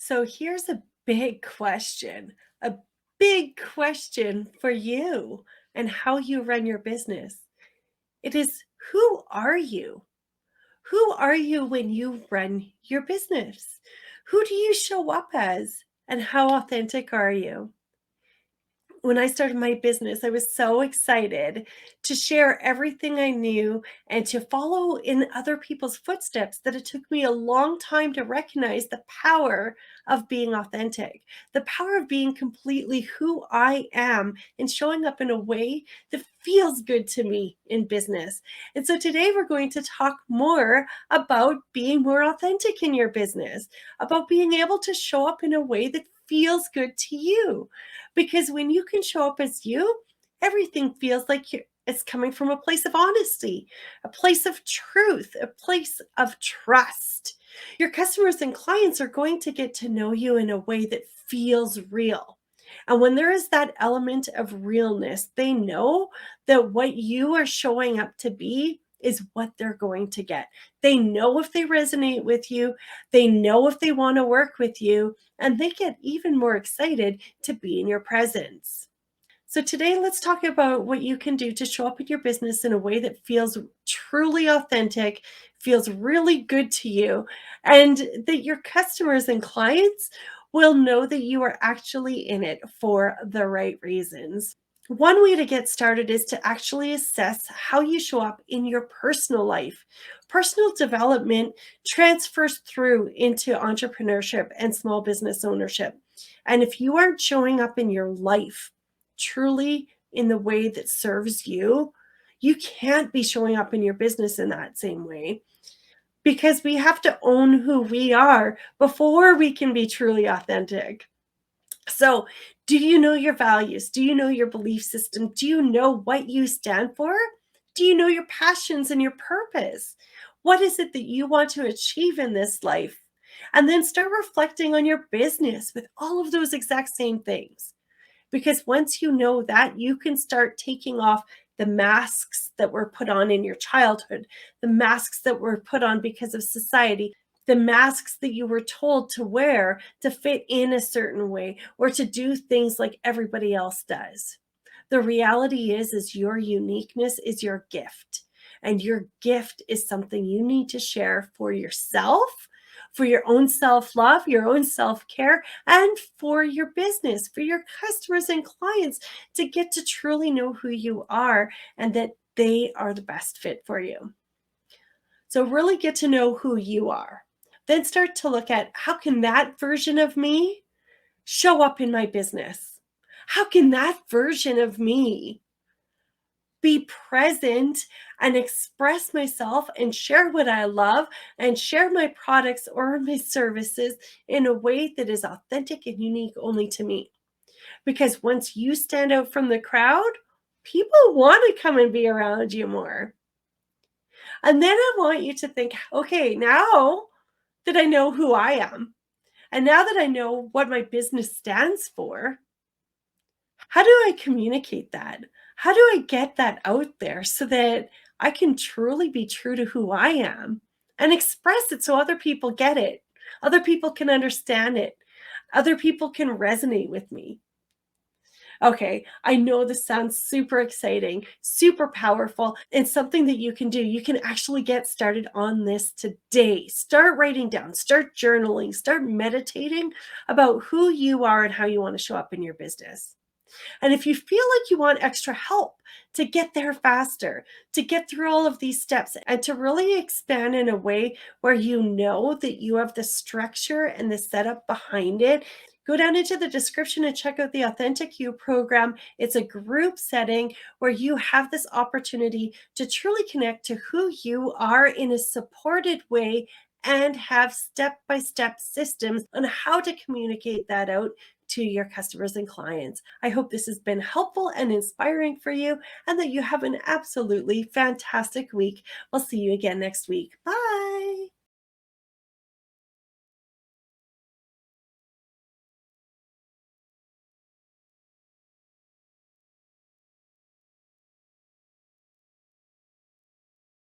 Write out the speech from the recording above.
So here's a big question for you and how you run your business. It is, who are you? Who are you when you run your business? Who do you show up as? And how authentic are you? When I started my business, I was so excited to share everything I knew and to follow in other people's footsteps that it took me a long time to recognize the power of being authentic, the power of being completely who I am and showing up in a way that feels good to me in business. And so today we're going to talk more about being more authentic in your business, about being able to show up in a way that feels good to you. Because when you can show up as you, everything feels like it's coming from a place of honesty, a place of truth, a place of trust. Your customers and clients are going to get to know you in a way that feels real. And when there is that element of realness, they know that what you are showing up to be is what they're going to get. They know if they resonate with you, they know if they want to work with you, and they get even more excited to be in your presence. So, today, let's talk about what you can do to show up in your business in a way that feels truly authentic, feels really good to you, and that your customers and clients will know that you are actually in it for the right reasons. One way to get started is to actually assess how you show up in your personal life. Personal development transfers through into entrepreneurship and small business ownership. And if you aren't showing up in your life truly in the way that serves you, you can't be showing up in your business in that same way, because we have to own who we are before we can be truly authentic. So, do you know your values? Do you know your belief system? Do you know what you stand for? Do you know your passions and your purpose? What is it that you want to achieve in this life? And then start reflecting on your business with all of those exact same things. Because once you know that, you can start taking off the masks that were put on in your childhood, the masks that were put on because of society, the masks that you were told to wear to fit in a certain way or to do things like everybody else does. The reality is your uniqueness is your gift. And your gift is something you need to share for yourself, for your own self love, your own self care, and for your business, for your customers and clients to get to truly know who you are and that they are the best fit for you. So really get to know who you are. Then start to look at, how can that version of me show up in my business? How can that version of me be present and express myself and share what I love and share my products or my services in a way that is authentic and unique only to me? Because once you stand out from the crowd, people want to come and be around you more. And then I want you to think, okay, now that I know who I am, and now that I know what my business stands for, how do I communicate that? How do I get that out there so that I can truly be true to who I am and express it so other people get it? Other people can understand it. Other people can resonate with me. Okay, I know this sounds super exciting, super powerful, and something that you can do. You can actually get started on this today. Start writing down, start journaling, start meditating about who you are and how you want to show up in your business. And if you feel like you want extra help to get there faster, to get through all of these steps, and to really expand in a way where you know that you have the structure and the setup behind it, go down into the description and check out the Authentic You program. It's a group setting where you have this opportunity to truly connect to who you are in a supported way and have step-by-step systems on how to communicate that out to your customers and clients. I hope this has been helpful and inspiring for you and that you have an absolutely fantastic week. We'll see you again next week. Bye.